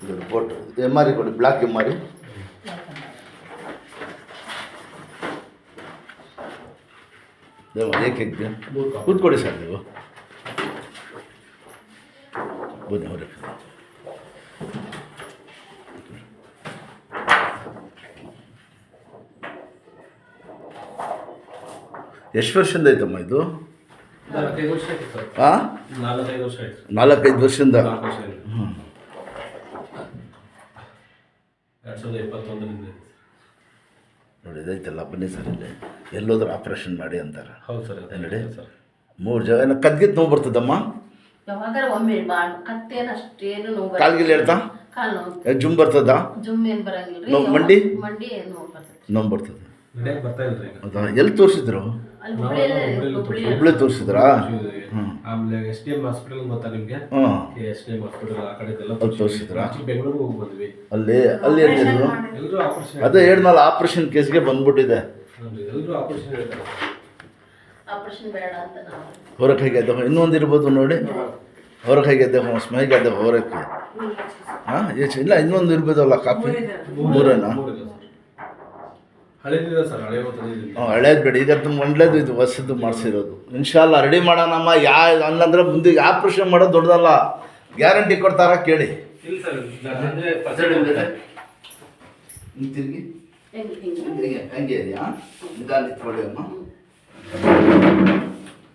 ಇದು photo M R ಕೊಡಿ, block M R. ಏಕೆ ಕೂತ್ಕೊಡಿ ಸರ್ ನೀವು ಬನ್ನಿ ಅವ್ರೆ. ಎಷ್ಟು ವರ್ಷದಿಂದ ಐತಮ್ಮ ಇದು? ಹಾಂ, 4-5 ವರ್ಷದಿಂದ. ಹ್ಞೂ, 2021 ನೋಡಿ ಇದೈತಲ್ಲ. ಬನ್ನಿ ಸರ್, ಇಲ್ಲಿ ಎಲ್ಲೋದ್ರೂ ಆಪ್ರೇಷನ್ ಮಾಡಿ ಅಂತಾರೆ. ಹೌದು ಸರ್, ನೋಡಿ 3 ಜಾಗ. ಏನೋ ಕದ್ಗಿದ್ದು ನೋವು ಬರ್ತದಮ್ಮ? ಯಾವಾಗಾರ ಒಮ್ಮೆ ಕತ್ತೇನು ಅಷ್ಟೇನು ನೋವು ಕಾಲ್ಗಿಲ್ಲಿ ಹೇಳ್ತಾ ಕಾಲು ನೋವು ಜುಮ್ ಬರ್ತದ? ಜುಮ್ ಏನು ಬರಂಗಿಲ್ಲ ನೋವು ಮಂಡಿ ಮಂಡಿ ನೋವು ಬರ್ತದೆ. ನೋವು ಬರ್ತದೆ. ನಡೆಯಕ್ಕೆ ಬರ್ತಾ ಇಲ್ರಿ. ಹೌದಾ? ಎಲ್ಲಿ ತೋರಿಸಿದ್ರು? ಅಲ್ಲಿ ಹುಬ್ಳಿ ತೋರಿಸಿದ್ರಾ? ಆಮೇಲೆ SDM ಹಾಸ್ಪಿಟಲ್ ಗೊತ್ತಾ ನಿಮಗೆ? ಹಾಂ, SDM ಹಾಸ್ಪಿಟಲ್ ಆ ಕಡೆ ಎಲ್ಲ ಅಲ್ಲಿ ತೋರಿಸಿದ್ರಾ? ಬೆಂಗಳೂರಿಗೆ ಹೋಗಿ ಬಂದ್ವಿ. ಅಲ್ಲಿ ಹೇಳಿದ್ರು ಎಲ್ಲರೂ ಆಪರೇಷನ್. ಅದೇ ಹೇಳಿದ್ನಲ್ಲ, ಆಪ್ರೇಷನ್ ಕೇಸ್ಗೆ ಬಂದ್ಬಿಟ್ಟಿದೆ. ಎಲ್ಲರೂ ಆಪರೇಷನ್ ಹೇಳ್ತಾರೆ. ಆಪರೇಷನ್ ಬೇಡ ಅಂತ ನಾವು ಹೊರಗೆ ಹೇಗೆ ಇನ್ನೊಂದು ಇರ್ಬೋದು ನೋಡಿ. ಹೊರಗೆ ಹೇಗೆ ಸ್ಮೈಗೆ ಅದ ಹೊರಕ್ಕೆ. ಹಾಂ, ಇಲ್ಲ ಇನ್ನೊಂದು ಇರ್ಬೋದಲ್ಲ. ಕಾಫಿ ಮೂರೇನಾ? ಹಳೇದಿದೆ ಸರ್, ಹಳೆ ಹೋಗ್ತದೆ. ಹಾಂ, ಹಳೇದು ಬೇಡ, ಈಗ ತುಂಬ ಒಳ್ಳೆಯದು. ಇದು ಹೊಸದು ಮಾಡಿಸಿರೋದು. ಇನ್ಶಾಲ್ಲ ರೆಡಿ ಮಾಡೋಣಮ್ಮ. ಹಂಗಂದ್ರೆ ಮುಂದೆ ಆಪ್ರೇಷನ್ ಮಾಡೋದು ದೊಡ್ಡದಲ್ಲ. ಗ್ಯಾರಂಟಿ ಕೊಡ್ತಾರ ಕೇಳಿ. ಇಲ್ಲ ಸರ್, ತಿರುಗಿ ಹೆಂಗೆ ಹಂಗೆ ಇದೆಯಾ? ನಿಧಾನ ಇಟ್ಕೊಳ್ಳಿ ಅಮ್ಮ,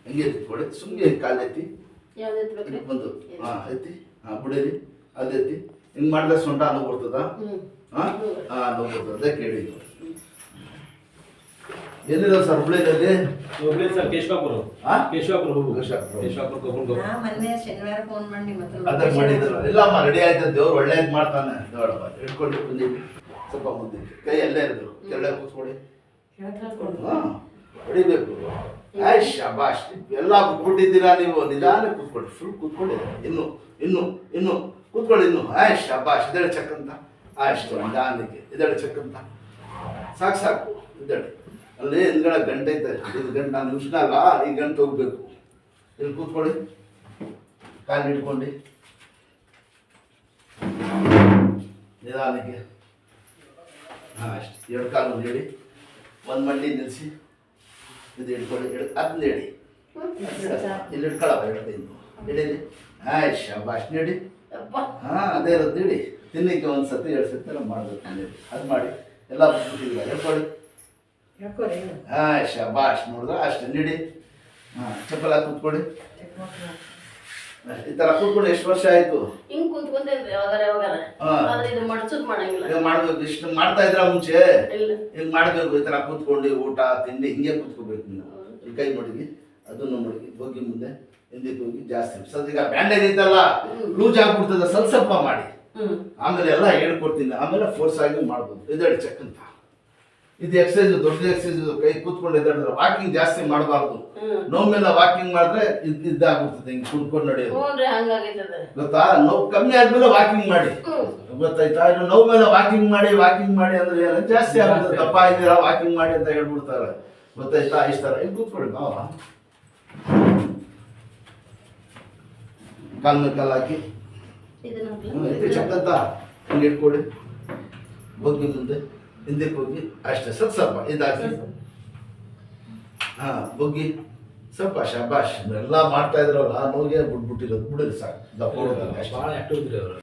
ಹಂಗೆ ಇಟ್ಕೊಳ್ಳಿ. ಸುಮ್ಮನೆ ಕಾಲು ಎತ್ತಿ ಯಾವ್ದು ಬಂದು. ಹಾಂ, ಎತ್ತಿ. ಹಾಂ, ಬಿಡಿರಿ. ಅದು ಎತ್ತಿ. ಹಿಂಗೆ ಮಾಡಿದ್ರೆ ಸೊಂಟ ನೋವು ಬರ್ತದ? ಹಾಂ ಹಾಂ, ನೋವು ಬರ್ತದೆ. ಕೇಳಿ. ಎಲ್ಲಿದೆ ಸರ್ ಹುಬ್ಳಿಯಲ್ಲಿ? ಹುಬ್ಳಿ ಸರ್, ಕೇಶವಾಪುರ. ಹಾಂ, ಕೇಶವಾಪುರ ಹೋಗು. ಕೇಶವಾಪುರ ಮೊನ್ನೆ ಶನಿವಾರ ಫೋನ್ ಮಾಡಿ ಅದಕ್ಕೆ ಮಾಡಿದ್ರು. ಇಲ್ಲಮ್ಮ, ರೆಡಿ ಆಯ್ತು. ದೇವ್ರು ಒಳ್ಳೇದು ಮಾಡ್ತಾನೆ. ನೋಡಪ್ಪ, ಇಟ್ಕೊಂಡು ಬಂದು ಸ್ವಲ್ಪ ಮುಂದೆ ಕೈ ಅಲ್ಲೇ ಇರೋದು. ಕೆಳಗೆ ಕೂತ್ಕೊಳ್ಳಿ. ಹಾಂ, ಹೊಡಿಬೇಕು. ಆಯ್ತು, ಶಾಬಾಷ್. ಎಲ್ಲ ಕೂತ್ಬಿಟ್ಟಿದ್ದೀರಾ ನೀವು. ನಿಧಾನ ಕೂತ್ಕೊಳ್ಳಿ. ಫುಲ್ ಕೂತ್ಕೊಳ್ಳಿ. ಇನ್ನು ಕೂತ್ಕೊಳ್ಳಿ. ಆಯ್ತು, ಶಾಬಾಷ್. ಇದೆಡೆ ಚೆಕ್ ಅಂತ. ಅಷ್ಟು ನಿಧಾನಕ್ಕೆ ಇದೆಡೆ ಚೆಕ್ ಅಂತ. ಸಾಕು ಇದೆಡೆ. ಅಲ್ಲಿ ಹಿಂದ್ಗಡೆ ಗಂಟೆ ಐತೆ. ಇದು ಗಂಟೆ ನಾನು ನಿಮಿಷನಲ್ಲ, ಈ ಗಂಟೆ ಹೋಗ್ಬೇಕು. ಇಲ್ಲಿ ಕೂತ್ಕೊಳ್ಳಿ. ಕಾಲು ಹಿಡ್ಕೊಂಡು ನಿಧಾನಕ್ಕೆ. ಹಾಂ, ಅಷ್ಟು. 2 ಕಾಲು ಹೇಳಿ. ಒಂದು ಮಂಡಿ ನಿಲ್ಲಿಸಿ. ಇದು ಹಿಡ್ಕೊಳ್ಳಿ. ಅದನ್ನ ಹೇಳಿ. ಇಲ್ಲಿ ಹಿಡ್ಕೊಳಪ್ಪ. 2 ಕೈಯಿಂದ ಹಿಡೀರಿ. ಆಯ್ತು, ಶಾಬಾಷ್. ನೀಡಿ. ಹಾಂ, ಅದೇ ಇರೋದು. ನೀಡಿ. ತಿನ್ನಕ್ಕೆ 1 ಸತಿ 2 ಸತಿ ನಾವು ಮಾಡಬೇಕು. ನೀಡಿ. ಅದು ಮಾಡಿ. ಎಲ್ಲ ಬಿಟ್ಬಿಟ್ಟಿಲ್ಲ. ಹೇಳ್ಕೊಳ್ಳಿ. ಹಾಂ, ಶಾಬಾಷ್. ನೋಡಿದ್ರೆ ಅಷ್ಟು. ನೀಡಿ. ಹಾಂ, ಚಪ್ಪಲ ಕೂತ್ಕೊಳ್ಳಿ. ಈ ಥರ ಕೂತ್ಕೊಂಡು ಎಷ್ಟು ವರ್ಷ ಆಯಿತು? ಹಿಂಗೆ ಕುಂತ್ಕೊಂತಿದ್ವಿ ಯಾವಾಗಾರ. ಆದ್ರೆ ಇದು ಮಡ್ಸೋದು ಮಾಡಂಗಿಲ್ಲ. ಈಗ ಮಾಡ್ಬೇಕು. ಇಷ್ಟು ಮಾಡ್ತಾ ಇದ್ರ ಮುಂಚೆ? ಇಲ್ಲ, ಹಿಂಗೆ ಮಾಡಬೇಕು. ಈ ಥರ ಕೂತ್ಕೊಂಡು ಊಟ ತಿಂಡಿ ಹಿಂಗೆ ಕೂತ್ಕೋಬೇಕು. ನೀವು ಈ ಕೈ ಮಡಗಿ, ಅದನ್ನು ಮಡಗಿ, ಹೋಗಿ ಮುಂದೆ ಹಿಂದಕ್ಕೆ ಹೋಗಿ. ಜಾಸ್ತಿ ಸ್ವಲ್ಪ ಈಗ ಬ್ಯಾಂಡೇಜ್ ಐತಲ್ಲ, ಲೂಸ್ ಆಗ್ಬಿಡ್ತದೆ. ಸ್ವಲ್ಪ ಮಾಡಿ. ಆಮೇಲೆ ಎಲ್ಲ ಹೇಳ್ಕೊಡ್ತೀನಿ. ಆಮೇಲೆ ಫೋರ್ಸ್ ಆಗಿ ಮಾಡ್ಬೋದು. ಇದೆರಡು ಚೆಕ್ ಅಂತ. ಇದು ಎಕ್ಸಸೈಸ್, ದೊಡ್ಡ ಎಕ್ಸಸೈಸ್. ಕೈ ಕೂತ್ಕೊಂಡು ಎದ್ದಾಡಿದ್ರೆ ವಾಕಿಂಗ್ ಜಾಸ್ತಿ ಮಾಡಬಾರ್ದು. ನೋವು ಮೇಲೆ ವಾಕಿಂಗ್ ಮಾಡಿದ್ರೆ ಇದಾಗ್ಬಿಡ್ತದೆ. ಹಿಂಗೆ ಕೂತ್ಕೊಂಡು ನಡೆಯೋದು ಗೊತ್ತಾ? ನೋವು ಕಮ್ಮಿ ಆದ್ಮೇಲೆ ವಾಕಿಂಗ್ ಮಾಡಿ. ಗೊತ್ತಾಯ್ತಾ? ಇನ್ನು ನೋವು ಮೇಲೆ ವಾಕಿಂಗ್ ಮಾಡಿ ಅಂದ್ರೆ ಏನು ಜಾಸ್ತಿ ಆಗುತ್ತೆ. ದಪ್ಪ ಇದ್ದೀರಾ, ವಾಕಿಂಗ್ ಮಾಡಿ ಅಂತ ಹೇಳ್ಬಿಡ್ತಾರೆ. ಗೊತ್ತಾಯ್ತಾ? ಇಷ್ಟ ಇಲ್ಲಿ ಕೂತ್ಕೊಳ್ಳಿ. ಬಾವ ಕಾಲ್ ಮೇಲೆ ಕಾಲು ಹಾಕಿ ಚಕ್ಕಂತ ಹಿಂಗೆ ಇಟ್ಕೊಳ್ಳಿ. ಹೋಗಿ ಮುಂದೆ ಹಿಂದಕ್ಕೆ ಹೋಗಿ. ಅಷ್ಟೇ. ಸ್ವಲ್ಪ ಇದಾಕಿ. ಹಾಂ, ಬೊಗ್ಗಿ ಸ್ವಲ್ಪ. ಶಾಬಾಷ್. ಎಲ್ಲ ಮಾಡ್ತಾ ಇದ್ರಲ್ಲ, ನೋವಿಗೆ ಬಿಟ್ಬಿಟ್ಟಿರೋದು. ಬಿಡೋದು ಸಾಕು. ದಪ್ಪ ಭಾಳ ಆಕ್ಟಿವ್ ಇದ್ರಿ ಅವರು.